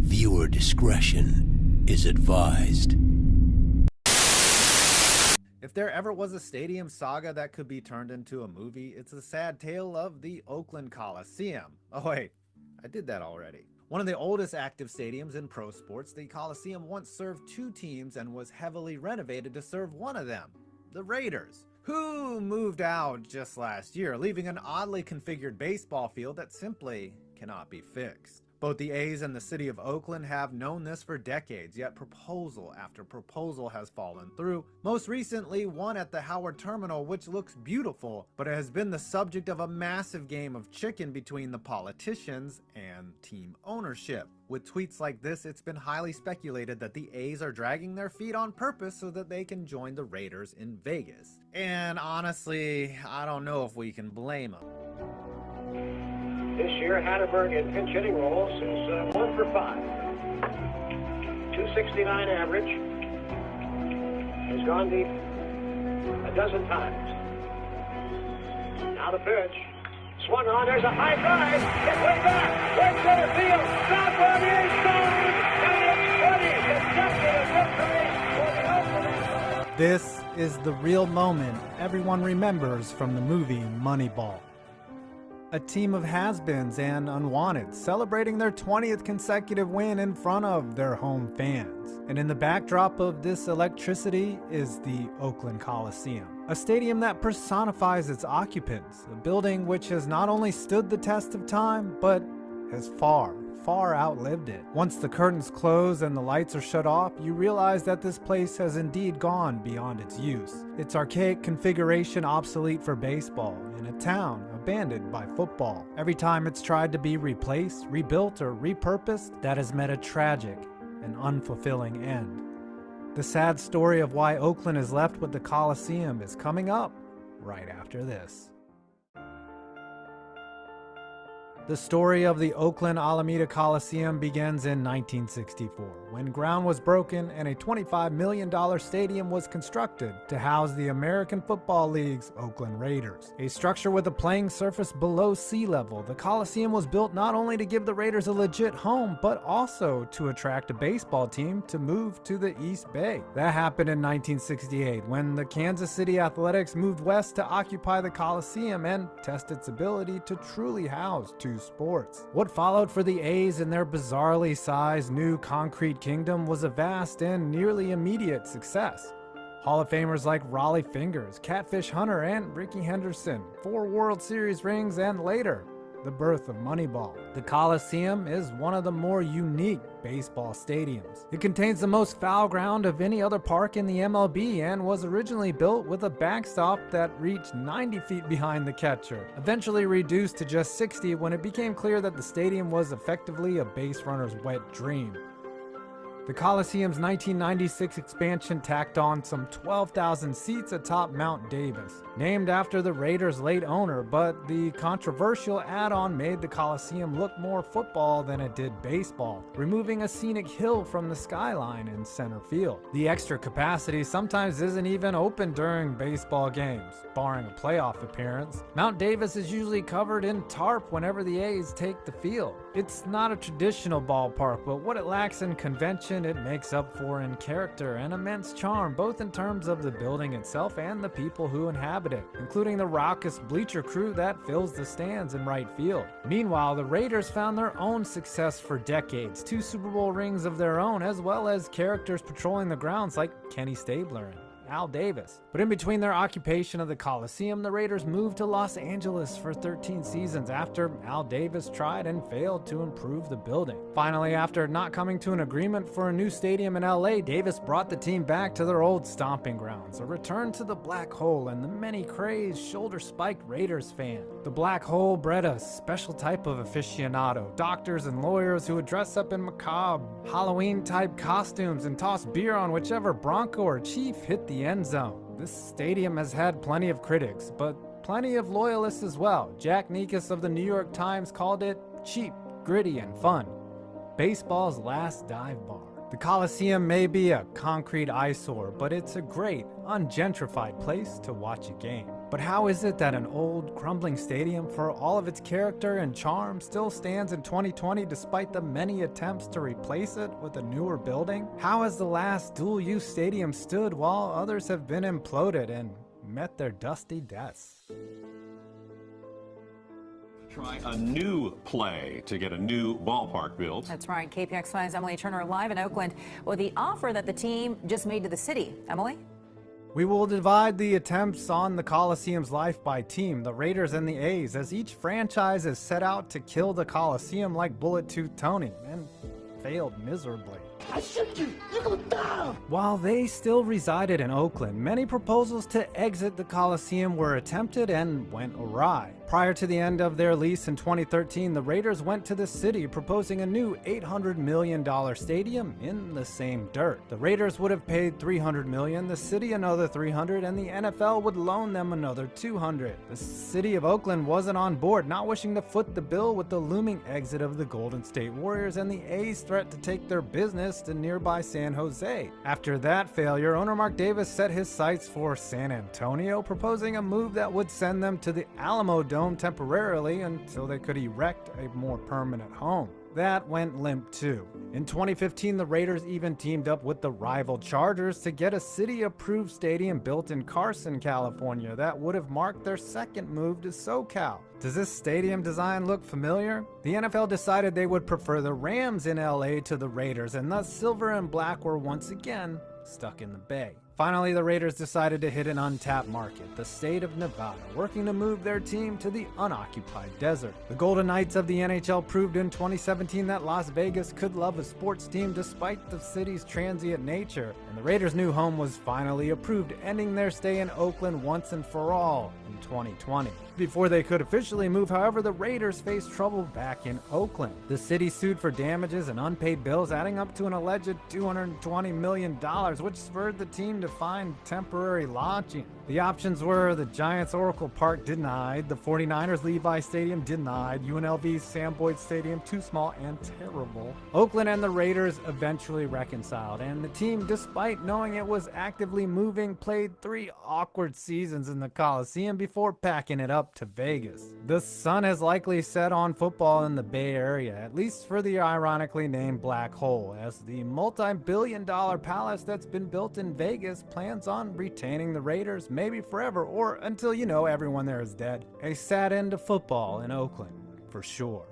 Viewer discretion is advised. If there ever was a stadium saga that could be turned into a movie, it's the sad tale of the Oakland Coliseum. Oh wait, I did that already. One of the oldest active stadiums in pro sports, the Coliseum once served two teams and was heavily renovated to serve one of them, the Raiders, who moved out just last year, leaving an oddly configured baseball field that simply cannot be fixed. Both the A's and the city of Oakland have known this for decades, yet proposal after proposal has fallen through. Most recently, one at the Howard Terminal, which looks beautiful, but it has been the subject of a massive game of chicken between the politicians and team ownership. With tweets like this, it's been highly speculated that the A's are dragging their feet on purpose so that they can join the Raiders in Vegas. And honestly, I don't know if we can blame them. This year, Hatterberg in pinch hitting roles is 1 for 5. 269 average. Has gone deep a dozen times. Now the pitch. Swung on. There's a high drive. It's way back. Right center field. Stop on the end zone. And it's 20. It's just a victory for the Oakland. This is the real moment everyone remembers from the movie Moneyball. A team of has-beens and unwanteds celebrating their 20th consecutive win in front of their home fans. And in the backdrop of this electricity is the Oakland Coliseum, a stadium that personifies its occupants, a building which has not only stood the test of time, but has far outlived it. Once the curtains close and the lights are shut off, you realize that this place has indeed gone beyond its use. Its archaic configuration obsolete for baseball in a town abandoned by football. Every time it's tried to be replaced, rebuilt, or repurposed, that has met a tragic and unfulfilling end. The sad story of why Oakland is left with the Coliseum is coming up right after this. The story of the Oakland Alameda Coliseum begins in 1964, when ground was broken and a $25 million stadium was constructed to house the American Football League's Oakland Raiders. A structure with a playing surface below sea level, the Coliseum was built not only to give the Raiders a legit home, but also to attract a baseball team to move to the East Bay. That happened in 1968, when the Kansas City Athletics moved west to occupy the Coliseum and test its ability to truly house two sports. What followed for the A's in their bizarrely sized new concrete kingdom was a vast and nearly immediate success. Hall of Famers like Raleigh Fingers, Catfish Hunter, and Rickey Henderson, 4 World Series rings, and later, the birth of Moneyball. The Coliseum is one of the more unique baseball stadiums. It contains the most foul ground of any other park in the MLB and was originally built with a backstop that reached 90 feet behind the catcher, eventually reduced to just 60 when it became clear that the stadium was effectively a base runner's wet dream. The Coliseum's 1996 expansion tacked on some 12,000 seats atop Mount Davis, named after the Raiders' late owner, but the controversial add-on made the Coliseum look more football than it did baseball, removing a scenic hill from the skyline in center field. The extra capacity sometimes isn't even open during baseball games, barring a playoff appearance. Mount Davis is usually covered in tarp whenever the A's take the field. It's not a traditional ballpark, but what it lacks in convention, it makes up for in character and immense charm, both in terms of the building itself and the people who inhabit it, including the raucous bleacher crew that fills the stands in right field. Meanwhile, the Raiders found their own success for decades, 2 Super Bowl rings of their own, as well as characters patrolling the grounds like Kenny Stabler and Al Davis. But in between their occupation of the Coliseum, the Raiders moved to Los Angeles for 13 seasons after Al Davis tried and failed to improve the building. Finally, after not coming to an agreement for a new stadium in LA, Davis brought the team back to their old stomping grounds, a return to the Black Hole and the many crazed, shoulder-spiked Raiders fan. The Black Hole bred a special type of aficionado, doctors and lawyers who would dress up in macabre, Halloween-type costumes and toss beer on whichever Bronco or Chief hit the end zone. This stadium has had plenty of critics, but plenty of loyalists as well. Jack Nicklaus of the New York Times called it cheap, gritty, and fun. Baseball's last dive bar. The Coliseum may be a concrete eyesore, but it's a great, ungentrified place to watch a game. But how is it that an old, crumbling stadium, for all of its character and charm, still stands in 2020 despite the many attempts to replace it with a newer building? How has the last dual-use stadium stood while others have been imploded and met their dusty deaths? Try a new play to get a new ballpark built. That's right. KPX 5's Emily Turner live in Oakland with the offer that the team just made to the city. Emily? We will divide the attempts on the Coliseum's life by team, the Raiders and the A's, as each franchise is set out to kill the Coliseum like Bullet Tooth Tony, and failed miserably. I shoot you! You're gonna die! While they still resided in Oakland, many proposals to exit the Coliseum were attempted and went awry. Prior to the end of their lease in 2013, the Raiders went to the city proposing a new $800 million stadium in the same dirt. The Raiders would have paid $300 million, the city another $300, and the NFL would loan them another $200. The city of Oakland wasn't on board, not wishing to foot the bill with the looming exit of the Golden State Warriors and the A's threat to take their business to nearby San Jose. After that failure, owner Mark Davis set his sights for San Antonio, proposing a move that would send them to the Alamo Dome temporarily until they could erect a more permanent home. That went limp too. In 2015, the Raiders even teamed up with the rival Chargers to get a city-approved stadium built in Carson, California that would have marked their second move to SoCal. Does this stadium design look familiar? The NFL decided they would prefer the Rams in LA to the Raiders, and thus silver and black were once again stuck in the Bay. Finally, the Raiders decided to hit an untapped market, the state of Nevada, working to move their team to the unoccupied desert. The Golden Knights of the NHL proved in 2017 that Las Vegas could love a sports team despite the city's transient nature, and the Raiders' new home was finally approved, ending their stay in Oakland once and for all in 2020. Before they could officially move, however, the Raiders faced trouble back in Oakland. The city sued for damages and unpaid bills, adding up to an alleged $220 million, which spurred the team to find temporary lodging. The options were the Giants' Oracle Park denied, the 49ers' Levi Stadium denied, UNLV's Sam Boyd Stadium too small and terrible. Oakland and the Raiders eventually reconciled, and the team, despite knowing it was actively moving, played 3 awkward seasons in the Coliseum before packing it up to Vegas. The sun has likely set on football in the Bay Area, at least for the ironically named Black Hole, as the multi-billion-dollar palace that's been built in Vegas plans on retaining the Raiders maybe forever, or until everyone there is dead. A sad end to football in Oakland, for sure.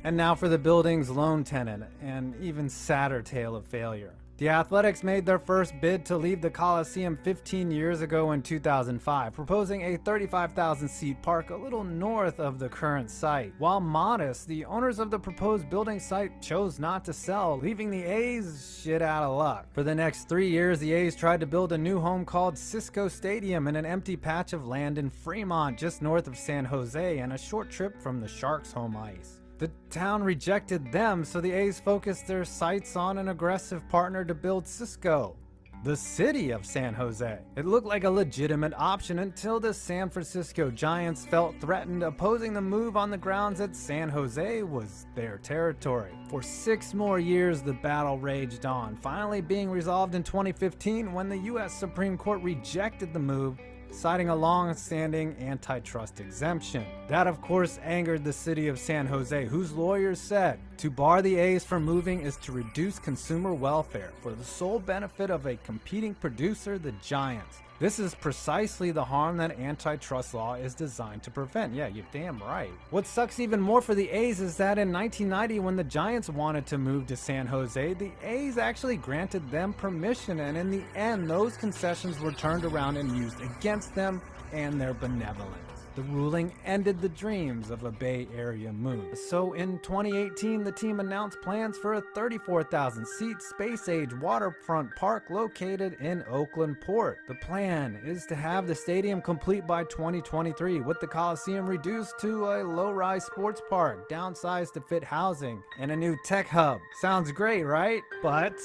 And now for the building's lone tenant, an even sadder tale of failure. The Athletics made their first bid to leave the Coliseum 15 years ago in 2005, proposing a 35,000-seat park a little north of the current site. While modest, the owners of the proposed building site chose not to sell, leaving the A's shit out of luck. For the next 3 years, the A's tried to build a new home called Cisco Stadium in an empty patch of land in Fremont, just north of San Jose, and a short trip from the Sharks' home ice. The town rejected them, so the A's focused their sights on an aggressive partner to build Cisco, the city of San Jose. It looked like a legitimate option until the San Francisco Giants felt threatened, opposing the move on the grounds that San Jose was their territory. For 6 more years, the battle raged on, finally being resolved in 2015 when the U.S. Supreme Court rejected the move, citing a long-standing antitrust exemption. That, of course, angered the city of San Jose, whose lawyers said to bar the A's from moving is to reduce consumer welfare for the sole benefit of a competing producer, the Giants. This is precisely the harm that antitrust law is designed to prevent. Yeah, you're damn right. What sucks even more for the A's is that in 1990, when the Giants wanted to move to San Jose, the A's actually granted them permission, and in the end, those concessions were turned around and used against them and their benevolence. The ruling ended the dreams of a Bay Area move. So in 2018, the team announced plans for a 34,000-seat space-age waterfront park located in Oakland Port. The plan is to have the stadium complete by 2023, with the Coliseum reduced to a low-rise sports park, downsized to fit housing, and a new tech hub. Sounds great, right? But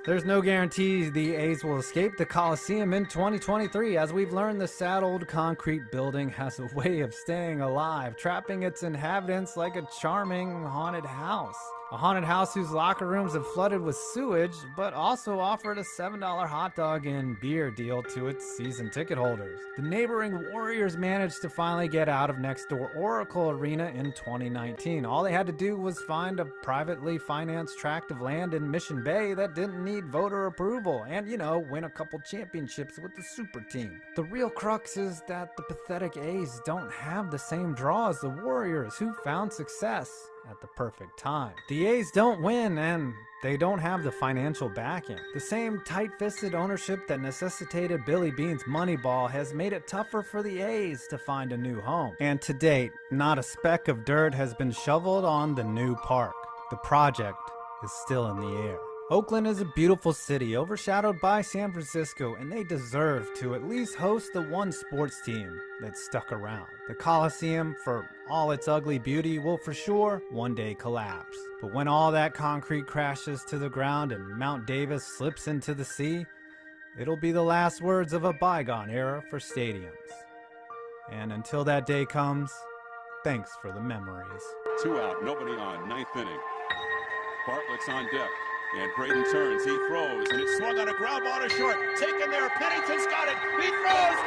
there's no guarantee the A's will escape the Coliseum in 2023. As we've learned, the sad old concrete building has a way of staying alive, trapping its inhabitants like a charming haunted house. A haunted house whose locker rooms have flooded with sewage, but also offered a $7 hot dog and beer deal to its season ticket holders. The neighboring Warriors managed to finally get out of next-door Oracle Arena in 2019. All they had to do was find a privately financed tract of land in Mission Bay that didn't need voter approval and, win a couple championships with the super team. The real crux is that the pathetic A's don't have the same draw as the Warriors, who found success at the perfect time. The A's don't win, and they don't have the financial backing. The same tight-fisted ownership that necessitated Billy Beane's Moneyball has made it tougher for the A's to find a new home. And to date, not a speck of dirt has been shoveled on the new park. The project is still in the air. Oakland is a beautiful city, overshadowed by San Francisco, and they deserve to at least host the one sports team that stuck around. The Coliseum, for all its ugly beauty, will for sure one day collapse. But when all that concrete crashes to the ground and Mount Davis slips into the sea, it'll be the last words of a bygone era for stadiums. And until that day comes, thanks for the memories. 2 out, nobody on, 9th inning. Bartlett's on deck. And Braden turns, he throws, and it's swung on a ground ball to short. Taken there, Pennington's got it, he throws,